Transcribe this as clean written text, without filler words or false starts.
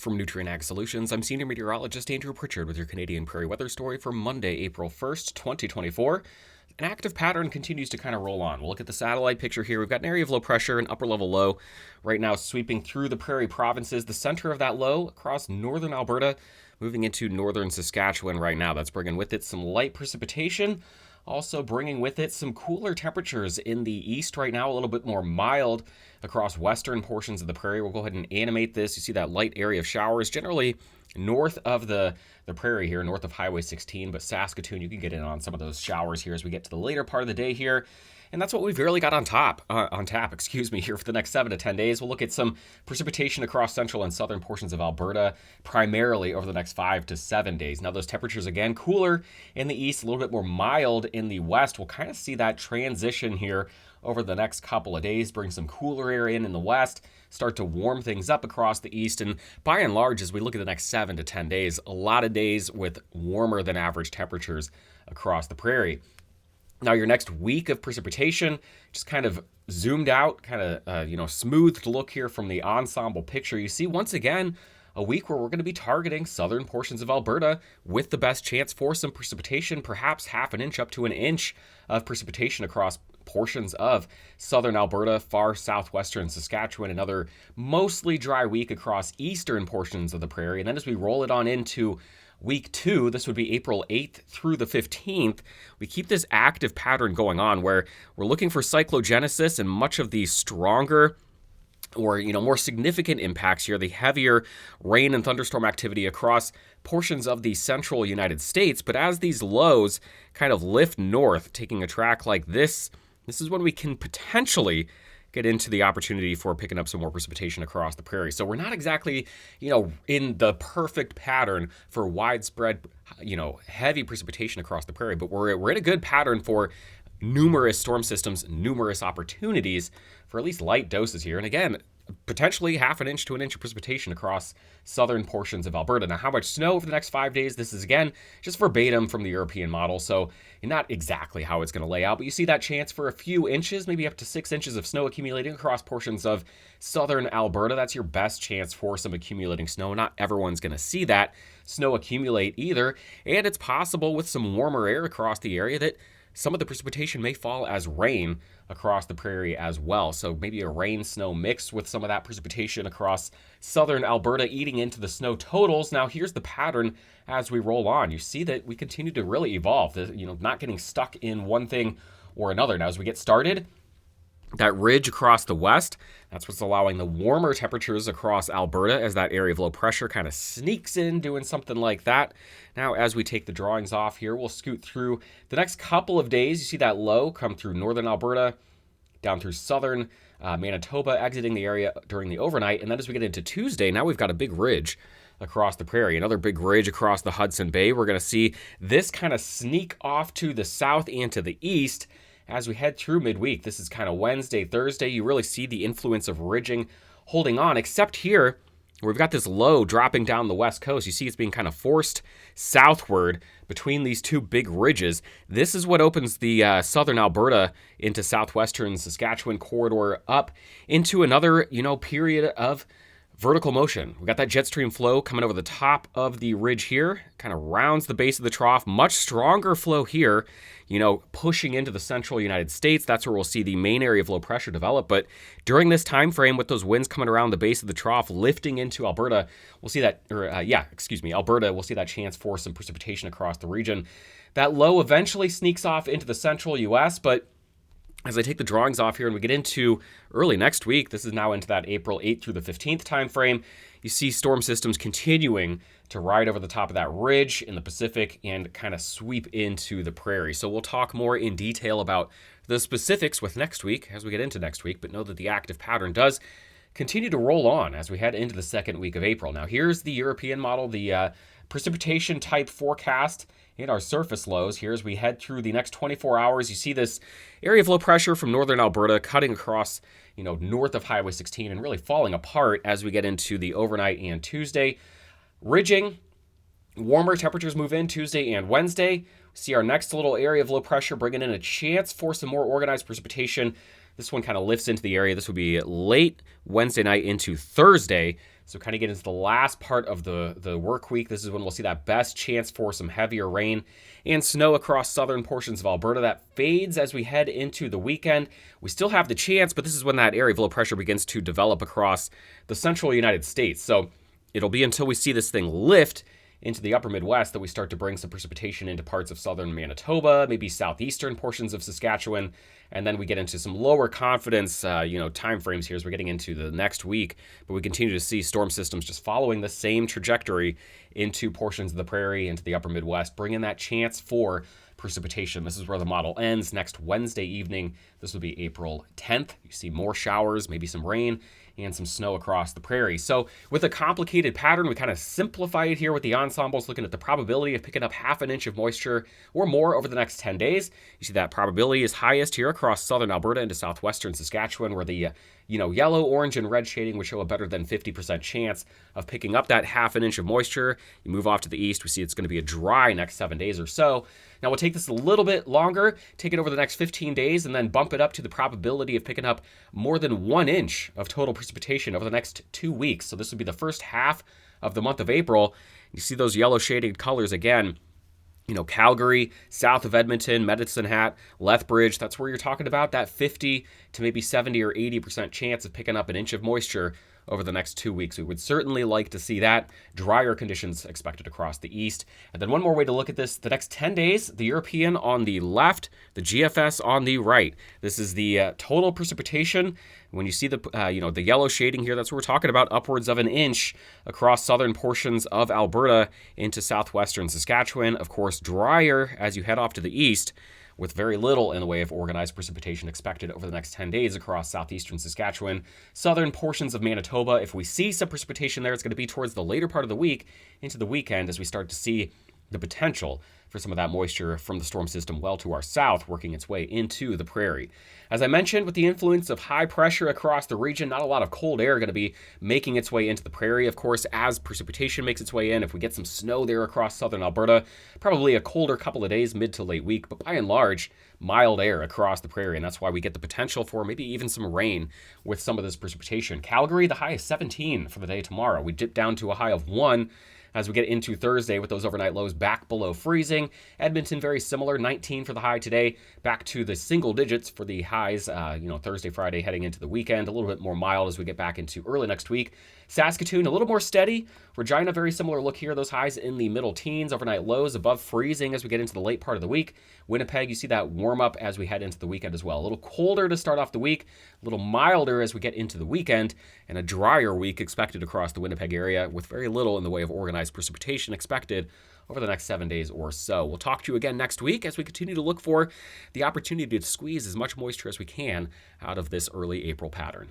From Nutrien Ag Solutions, I'm Senior Meteorologist Andrew Pritchard with your Canadian Prairie weather story for Monday, April 1st, 2024. An active pattern continues to kind of roll on. We'll look at the satellite picture here. We've got an area of low pressure, an upper level low right now sweeping through the Prairie provinces. The center of that low across northern Alberta, moving into northern Saskatchewan right now. That's bringing with it some light precipitation. Also bringing with it some cooler temperatures in the east right now, a little bit more mild across western portions of the Prairie. We'll go ahead and animate this. You see that light area of showers generally north of the Prairie here, north of Highway 16, but Saskatoon, you can get in on some of those showers here as we get to the later part of the day here. And that's what we've really got on tap, here for the next 7 to 10 days. We'll look at some precipitation across central and southern portions of Alberta, primarily over the next 5 to 7 days. Now, those temperatures, again, cooler in the east, a little bit more mild in the west. We'll kind of see that transition here over the next couple of days, bring some cooler air in the west, start to warm things up across the east. And by and large, as we look at the next 7 to 10 days, a lot of days with warmer than average temperatures across the Prairie. Now, your next week of precipitation, just kind of zoomed out, kind of, smoothed look here from the Ensemble picture. You see, once again, a week where we're going to be targeting southern portions of Alberta with the best chance for some precipitation, perhaps half an inch up to an inch of precipitation across portions of southern Alberta, far southwestern Saskatchewan, another mostly dry week across eastern portions of the Prairie. And then as we roll it on into Week 2, this would be April 8th through the 15th, we keep this active pattern going on where we're looking for cyclogenesis and much of the stronger or, more significant impacts here, the heavier rain and thunderstorm activity across portions of the central United States. But as these lows kind of lift north, taking a track like this is when we can potentially get into the opportunity for picking up some more precipitation across the Prairie. So we're not exactly, in the perfect pattern for widespread, heavy precipitation across the Prairie, but we're in a good pattern for numerous storm systems, numerous opportunities for at least light doses here. And again, potentially half an inch to an inch of precipitation across southern portions of Alberta. Now, how much snow over the next 5 days? This is, again, just verbatim from the European model, so not exactly how it's going to lay out, but you see that chance for a few inches, maybe up to 6 inches of snow accumulating across portions of southern Alberta. That's your best chance for some accumulating snow. Not everyone's going to see that snow accumulate either, and it's possible with some warmer air across the area that some of the precipitation may fall as rain across the Prairie as well. So maybe a rain-snow mix with some of that precipitation across southern Alberta eating into the snow totals. Now, here's the pattern as we roll on. You see that we continue to really evolve, not getting stuck in one thing or another. Now, as we get started, that ridge across the west, that's what's allowing the warmer temperatures across Alberta as that area of low pressure kind of sneaks in, doing something like that. Now, as we take the drawings off here, we'll scoot through the next couple of days. You see that low come through northern Alberta, down through southern Manitoba, exiting the area during the overnight. And then as we get into Tuesday, now we've got a big ridge across the Prairie, another big ridge across the Hudson Bay. We're going to see this kind of sneak off to the south and to the east as we head through midweek. This is kind of Wednesday, Thursday. You really see the influence of ridging holding on, except here where we've got this low dropping down the west coast. You see it's being kind of forced southward between these two big ridges. This is what opens the southern Alberta into southwestern Saskatchewan corridor up into another, period of vertical motion. We've got that jet stream flow coming over the top of the ridge here, kind of rounds the base of the trough. Much stronger flow here, pushing into the central United States. That's where we'll see the main area of low pressure develop. But during this time frame, with those winds coming around the base of the trough, lifting into Alberta, we'll see that, Alberta, we'll see that chance for some precipitation across the region. That low eventually sneaks off into the central U.S., but as I take the drawings off here and we get into early next week, this is now into that April 8th through the 15th time frame, you see storm systems continuing to ride over the top of that ridge in the Pacific and kind of sweep into the Prairie. So we'll talk more in detail about the specifics with next week as we get into next week, but know that the active pattern does continue to roll on as we head into the second week of April. Now, here's the European model, the precipitation type forecast in our surface lows here as we head through the next 24 hours. You see this area of low pressure from northern Alberta cutting across, north of Highway 16 and really falling apart as we get into the overnight and Tuesday. Ridging, warmer temperatures move in Tuesday and Wednesday. See our next little area of low pressure bringing in a chance for some more organized precipitation. This one kind of lifts into the area. This would be late Wednesday night into Thursday. So kind of get into the last part of the work week. This is when we'll see that best chance for some heavier rain and snow across southern portions of Alberta. That fades as we head into the weekend. We still have the chance, but this is when that area of low pressure begins to develop across the central United States. So it'll be until we see this thing lift into the upper Midwest that we start to bring some precipitation into parts of southern Manitoba, maybe southeastern portions of Saskatchewan, and then we get into some lower confidence, time frames here as we're getting into the next week. But we continue to see storm systems just following the same trajectory into portions of the Prairie, into the upper Midwest, bringing that chance for precipitation. This is where the model ends next Wednesday evening. This will be April 10th. You see more showers, maybe some rain, and some snow across the Prairie. So with a complicated pattern, we kind of simplify it here with the ensembles, looking at the probability of picking up half an inch of moisture or more over the next 10 days. You see that probability is highest here across southern Alberta into southwestern Saskatchewan, where the yellow, orange, and red shading would show a better than 50% chance of picking up that half an inch of moisture. You move off to the east, we see it's going to be a dry next 7 days or so. Now we'll take this a little bit longer, take it over the next 15 days, and then bump it up to the probability of picking up more than 1 inch of total precipitation over the next 2 weeks. So this would be the first half of the month of April. You see those yellow shaded colors again. Calgary, south of Edmonton, Medicine Hat, Lethbridge, that's where you're talking about that 50 to maybe 70 or 80% chance of picking up an inch of moisture over the next 2 weeks. We would certainly like to see that. Drier conditions expected across the east. And then one more way to look at this, the next 10 days, the European on the left, the GFS on the right. This is the total precipitation. When you see the yellow shading here, that's what we're talking about, upwards of an inch across southern portions of Alberta into southwestern Saskatchewan. Of course, drier as you head off to the east, with very little in the way of organized precipitation expected over the next 10 days across southeastern Saskatchewan, southern portions of Manitoba. If we see some precipitation there, it's going to be towards the later part of the week into the weekend as we start to see the potential for some of that moisture from the storm system well to our south working its way into the Prairie. As I mentioned, with the influence of high pressure across the region, not a lot of cold air going to be making its way into the Prairie. Of course, as precipitation makes its way in, if we get some snow there across southern Alberta, probably a colder couple of days, mid to late week, but by and large, mild air across the Prairie, and that's why we get the potential for maybe even some rain with some of this precipitation. Calgary, the high is 17 for the day tomorrow. We dip down to a high of 1 as we get into Thursday with those overnight lows back below freezing. Edmonton, very similar, 19 for the high today, back to the single digits for the highs, Thursday, Friday, heading into the weekend. A little bit more mild as we get back into early next week. Saskatoon, a little more steady. Regina, very similar look here. Those highs in the middle teens, overnight lows above freezing as we get into the late part of the week. Winnipeg, you see that warm up as we head into the weekend as well. A little colder to start off the week, a little milder as we get into the weekend, and a drier week expected across the Winnipeg area with very little in the way of organized precipitation expected over the next 7 days or so. We'll talk to you again next week as we continue to look for the opportunity to squeeze as much moisture as we can out of this early April pattern.